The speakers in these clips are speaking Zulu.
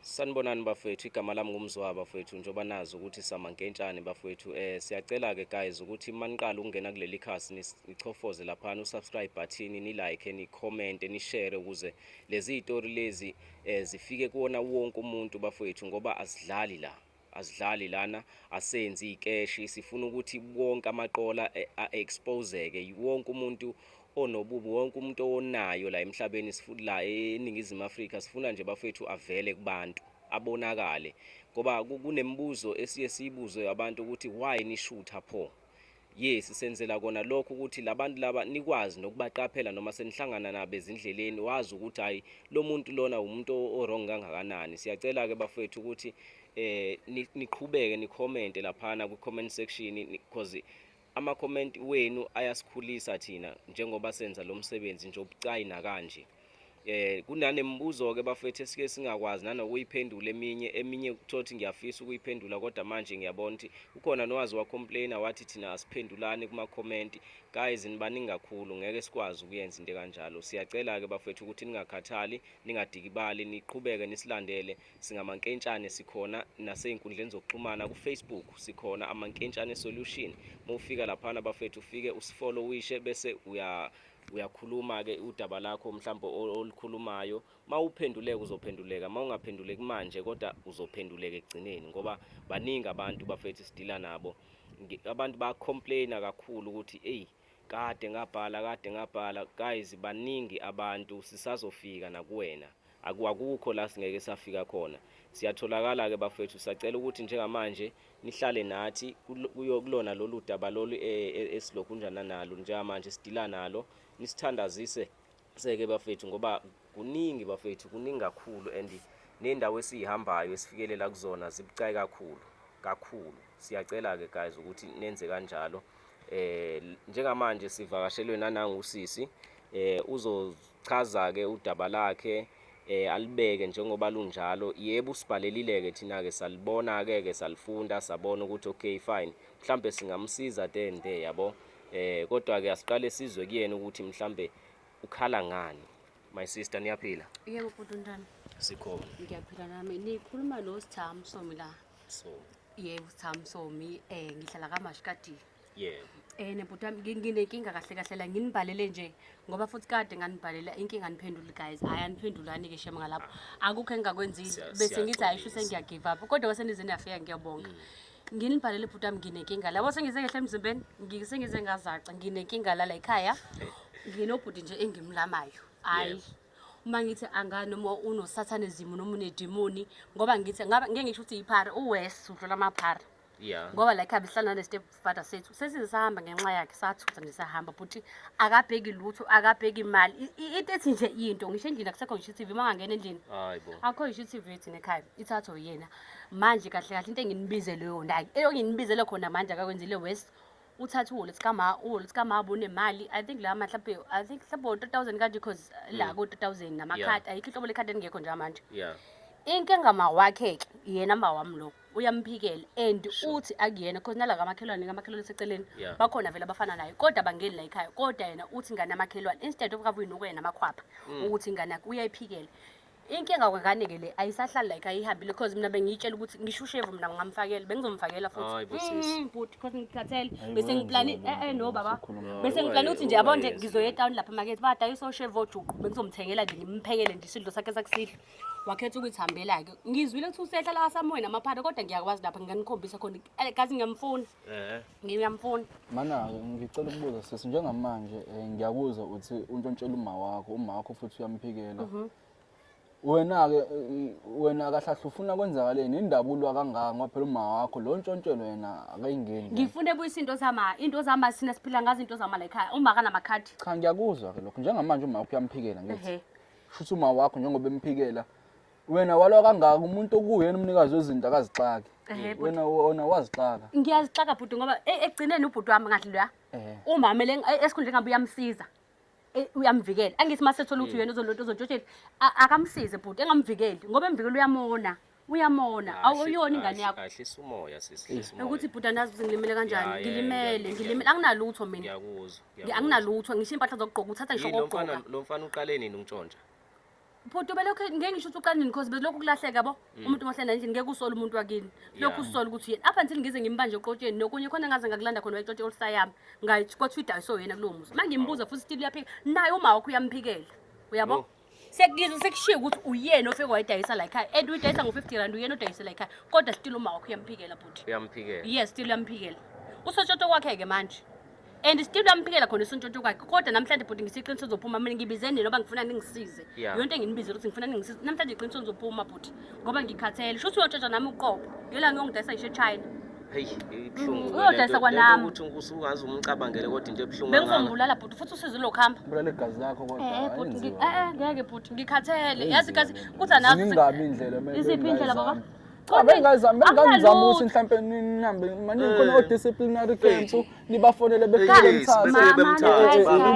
Sanibonani bafethu, igama lami ngumzwa bafethu, njengoba nazi ukuthi samankentshane bafethu. Siyacela ke guys ukuthi maniqala ukungena kuleli khasi nichofoze lapha usubscribe button, ni like, ni comment, ni share ukuze lezi zitori lezi zifike kuwona wonke umuntu bafethu, ngoba asidlali lana, asenzi ikeshi. Sifuna ukuthi wonke amaqola exposeke, wonke umuntu onobubi, wonke umuntu onayo la emhlabeni, la eNingizimu Afrika sifuna nje bafethu avele kubantu, abonakale, ngoba kunemibuzo esiye siyibuze abantu ukuthi why nishutha pho. Yes, senzela kona lokho ukuthi labantu laba nikwazi nokubaqaphela noma senihlangana nabo ezindleleni, wazi ukuthi hayi lo muntu lona umuntu o-wrong kangakanani. Siyacela ke bafethu ukuthi niqhubeke ni-comment laphana ku-comment section, because ama-comment wenu ayasikhulisa thina njengoba senza lo msebenzi nje obucayi nakanje. Kunanembuzo ke bafethu esike singakwazi nanokuyiphendula, eminye uthothi ngiyafisa ukuyiphendula, kodwa manje ngiyabona ukuthi ukhona nowazi wa-complainer wathi thina asiphendulani kuma-comment. Guys, nibaningi kakhulu, ngeke sikwazi ukuyenza into kanjalo. Siyacela ke bafethu ukuthi ningakhathali, ningadikibali, niqhubeke nisilandele. Singamankentshane, sikhona nasey'nkundleni zokuxhumana ku-Facebook, sikhona amankentshane solution. Mawufika laphana bafethu, ufike usifollowishe bese uyakhuluma ke udaba lakho mhlawumbe olukhulumayo. Mawuphenduleka uzophenduleka, mawungaphenduleki manje kodwa uzophenduleka ekugcineni, ngoba baningi abantu bafethu sidila nabo. Abantu ba-complainer kakhulu ukuthi kade ngabhala. Guys, baningi abantu, sisazofika nakuwena, akukho la singeke safika khona. Siyatholakala ke bafethu, sacela ukuthi njengamanje nihlale nathi kulona lolu daba lolu esilokhunjana nalo njengamanje sidila nalo, nisithandazise seke bafethu, ngoba kuningi bafethu, kuningi kakhulu, and nendawo esiyihambayo esifikelela kuzona zibucayi kakhulu. Siyacela ke guys ukuthi nenze kanjalo. Njengamanje sivakashelwe nanangusisi, uzochaza ke udaba lakhe, alibeke njengoba lunjalo. Yebo, usibhalelile ke thina ke salibona ke salifunda, sabona ukuthi okay fine, mhlambe singamsiza then yabo. Kodwa ke asiqale sizwe kuyena ukuthi mhlambe ukhala ngani. My sister, niyaphila? Yebo bhuti Ntando. Sikhona. Ngiyaphila nami. Nikhuluma noSithamo Msomi la. So, Yebo Sithamo Msomi, ngihlala kaMashikadi. yebo. Nebhuti wami nginenkinga kahle la, nginibhalele nje ngoba futhi kade nganibhalela inkinga niphendule guys. Hayi aniphendulani ke shema ngalapho. Akukho engakwenzile. Bese ngithi hayi shuse ngiya give up. Kodwa kwasenize niyafika, ngiyabonga. Nginibhalele bhuti wami, nginenkinga. Labo sengize ngehle emzimbeni, ngisengize ngazaca, nginenkinga la ekhaya. Nginobhuti nje engimlamayo. Hayi. Uma ngithi angani noma unosathanism noma unedemoni, ngoba ngithi ngeke ngisho ukuthi iphara, uWes udlula amaphara. Yeah. Ngoba la ekhaya sihlala ne-step father sethu, sesizahamba ngenxa yakhe, sathutha nje sahamba, futhi akabheki lutho, akabheki imali. Into ethi nje into, ngisho endlini akusekho ngisho i-TV, mangangena endlini Hayibo. akho ngisho i-TV ethina ekhaya, ithathwa yena. Manje kahle into enginibizele yona, eyonginibizele khona manje akakwenzile West, uthatha uWallet kaMama unemali, I think la mhlawumbe u-3000 kanje, because la ku-3000 namakhadi, ayikho ihlobo lekhadi engekho njengamanje. Yeah. Inkinga mawakhe-ke yena mawami lo uyamphikela, and uthi akuyena because nala kamakhelwane seceleni Yeah. bakhona vele abafana naye, kodwa bangeni la ekhaya. Kodwa yena uthi ingane yamakhelwane, instead of kavuyini namakhwapha ukuthi ingane yakhe uyayiphikela. Inkinga kwengane-ke le ayisahlali la ekhaya, ihambile, because mina bengiyitshela ukuthi ngishushevu, mina ngingamfakela, bengizomfakela Hayibo futhi sis. futhi because ngikhathele. Bese ngiplani no baba, bese Hayi, ngiplani ukuthi nje yabo nje yes, ngizoya etawuni lapha emakethe badayisa oshevu ojuqu, bengizomthengela nje ngimphekele nje isidlo sakhe sakusihlwa. Wakhetha ukuyithambela-ke. Ngizwile ukuthi usehla la samoya namaphara, kodwa ngiyakwazi lapha nginganikhombisa khona. Kazi ngiyamfuna, ngiyamfuna. Mana ngicela ukubuza sisi, njengamanje ngiyakuzwa uthi untshontshela uma wakho futhi uyamphikela. Wena kahle ufuna kwenzakaleni, indaba ulwa kangaka ngoba phela uma wakho lo ntshontshelwe yena akayingeni. Ngifune buyisa into zama sina siphila ngazo into zama la ekhaya. Uma kana makhadi. Cha, ngiyakuzwa ke lokho. Njengamanje uma wakho uyamphikela ngithi. Futhi uma wakho njengoba emphikela, wena walwa kangaka umuntu okuyena umnikazi wezinto akazixaki. Wena wazixaka. Ngiyazixaka bhuti, ngoba ekugcineni ubhuti wami ngathi loya umama esikhundleni ngabe uyamsiza, uyamvikela. Angithi masethola ukuthi yena uzontshotshela, akamsize bhuti, engamvikeli, ngoba emvikela uyamona awuyona ingane yakho. Kahlisa umoya sis. Ukuthi bhuti andazi ngilimele kanjani. Ngilimele anginalutho mina. Ngiyakuzwa. Anginalutho, ngisho impahla zokugqoka uthatha ngisho kokugqoka. Lo mfana uqale nini untshontsha? Phuthi belokhu ngeke ngisho ukuthi uqanini because belokhu kulahleka yabo. Umuntu mahlenda endlini ngeke usole umuntu wakini. Lokhu usola ukuthi yena. Apha until ngize ngimbanje eqotsheni nokunye khona ngaze ngakulanda khona exotshe olusayami. Ngayithi kodwa uyidayiso yena kulowo muzi. Mangimbuza futhi still uyaphika. Naye uma wakho uyamphikela. Uyabo? Sekuzwe sekushiya ukuthi uyena ofike wayidayisa la ekhaya. And uyidayisa ngo50 rand uyena odayisa la ekhaya. Kodwa still uma wakho uyamphikela phuthi. Uyamphikela. Yes, still uyamphikela. Usontshotsho kwakhe ke manje. And still uyamphikela khona isontshotsho kwakhe. Kodwa namhlanje bhuti ngisiqiniso uzophuma mina ngibizeni noma ngifuna ningisize. Yonke nginibizela ukuthi ngifuna ningisize. Namhlanje iqiniso uzophuma bhuti ngoba ngikhathele. Shuthi uyotshotshwa nami uqobo. Ngela ngiyongidayisa ishe China. Hey, ibhlungu. Uyodayisa kwanami. Ukuthi usukazi umcabangele kodwa into ebhlungu Bengizombulala bhuti futhi usizo lokhamba. Bulala igazi lakho kodwa. Bhuti ngeke bhuti ngikhathele. Yazi kazi kuthi anazi. Zingabi indlela manje. Isiphi indlela baba? Bengazama ukuthi mhlawumbe nihambe manje khona o-disciplinary camp nibafonele befike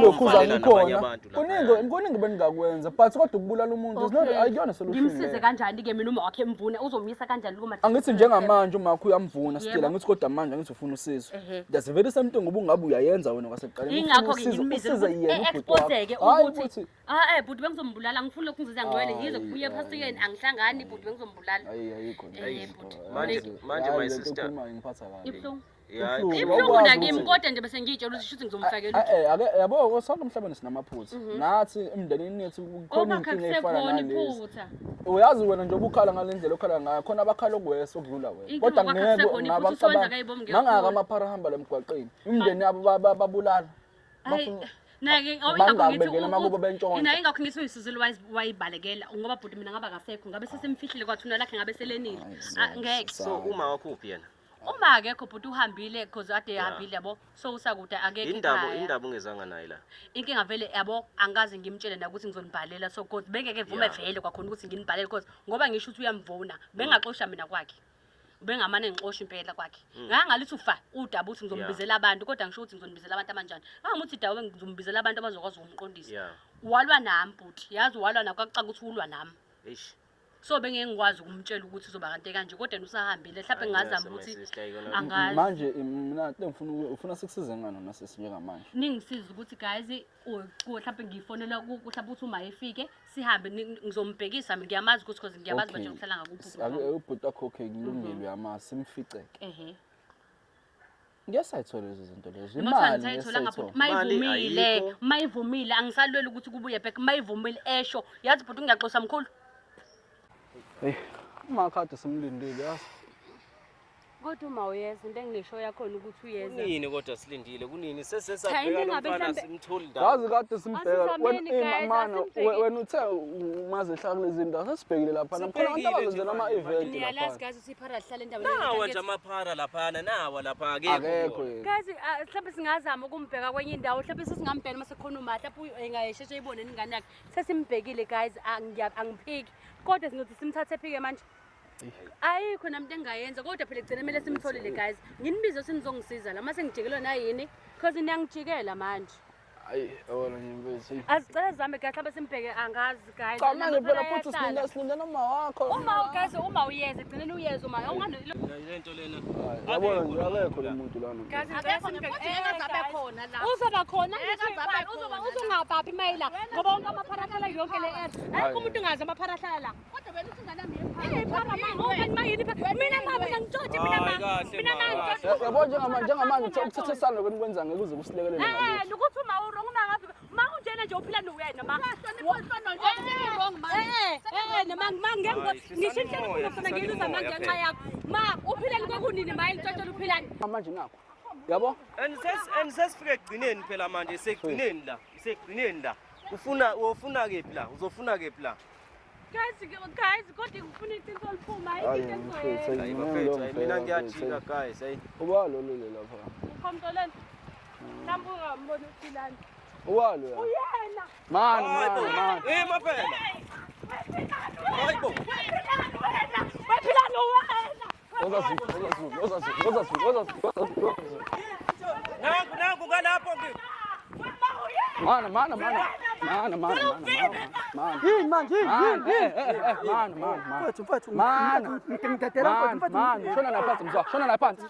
lokhuza khona kuningi beningakwenza but kodwa ukubulala umuntu ayikuyona solution ngimsize kanjani-ke mina uma wakhe emvuna uzomisa kanjani kuma angithi njengamanje uma wakho uyamvuna still angithi kodwa manje angithi ufuna usizo that's very something ngoba ungabe uyayenza wena kwasekuqaleni ingakho-ke ngimbize expose-ke ukuthi bhuti bengizombulala ngifuna lokhu ngizizwa ngcwele ngize kubuye ephastikeni angihlangani bhuti bengizombulala ayikho manje my sister ibuhlungu ibuhlungu nakimi kodwa nje bese ngiyitshela ukuthi shuthi ngizomfakela yabo sonke emhlabeni sinamaphutha nathi emndenini yethu kukhona inkinga efana nalezi uyazi wena nje ubukhala ngalendlela okhala ngayo khona abakhala okuwese okudlula wena kodwa ngeke ngabacabanga mangaka amaphara hamba lemgwaqeni imndeni yabo babulala ingakho ngithi uyisizilo wayibalekela ngoba bhuti mina ngaba kasekho ngabe sesemfihlile kwathuna lakhe ngabe selenile ngeke so uma wakuphi yena uma akekho bhuti uhambile because ade ehambile yabo so usakude akekho indaba ungezanga naye la inkinga vele yabo angazi ngimtshele na ukuthi ngizonibhalela so because bengeke vume vele kwakhona ukuthi nginibhalele because ngoba ngisho ukuthi uyamvuna bengaxosha mina kwakhe bengamane ngixosha impela kwakhe ngangalithi ufa udaba uthi ngizombizela abantu kodwa ngisho ukuthi ngizonibizela abantu abanjani angamuthi idawo ngizombizela abantu abazokwazi ukumqondisa walwa nami bhuti yazi walwa nakho akucanga ukuthi ulwa nami so bengeke ngikwazi ukumtshela ukuthi uzoba kanti kanje kodwa usahambile mhlawumbe ngazama ukuthi angazi manje mina ufuna sikusize ngani nasisi njengamanje ningisiza ukuthi guys mhlawumbe ngifonela mhlawumbe uthi uma efike sihambe ngizombhekisa mina ngiyamazi ukuthi cause ngiyabazi manje ukuhlala ngakuphi ubhuti wakho okay kulungile uyamazi simficeke ngiyasayithola lezi zinto lezo imali ngiyayithola ngapho mayivumile angisalweli ukuthi kubuye back mayivumile esho yazi bhuti ngiyaxosa mkhulu umakhadi simlindile yazi kodwa uma uyeza into enginisho yakhona ukuthi uyeza kunini kodwa silindile kunini sesesabheka lo mfana simtholi ndawo yazi kade simbheka wena uthe umaze ehlala kulezi ndawo sesibhekile lapha nakhona abantu abazenzela ama-event niyalazi guys usiphara lihlala endaweni nawa nje amaphara laphana nawa lapha akekho guys mhlawumbe singazama ukumbheka kwenye indawo mhlawumbe sesingambhena mase khona uma mhlawumbe engayesheshe ayibone ingane yakhe sesimbhekile guys angiphiki kodwa singothi simthathe ephike manje ayikho namuntu engayenza kodwa phela egcina kumele simtholile guys nginibize sinizongisiza la mase ngijikelwe na yini because niyangijikela manje ayi awona nyembezi asicela zame guys abe simbheke angazi guys cha manje phela futhi silindana noma wakho uma uyeza egcineni uyeza uma ungani lento lena yabona nje akekho lo muntu lana guys uzoba khona uzongabaphi mayila ngoba wonke amapharashala yonke le area ayikho umuntu ungazi amapharashala kodwa wena uthi ngana yabo njengamanje ukuthethisana kwenza ngeke uze kusilekelele ukuthi uma urong ungazi ma unjena nje uphila nowena ma ngishintshe ukufuna ngiluza manje ngenxa yakho ma uphila kwakunini ma ilitshotshela uphilani manje nakho yabo sesifike egcineni phela manje isegcineni la ufuna kephi la uzofuna kephi la guys kodwa ngifuna iqiniso liphuma mina ngiyajika guys ubalo lolo lapha ukhomtoleni nambuka mbona uphilani ubalo uyena man maphela hayibo waphilani wena nangu kalapho ke shona naphansi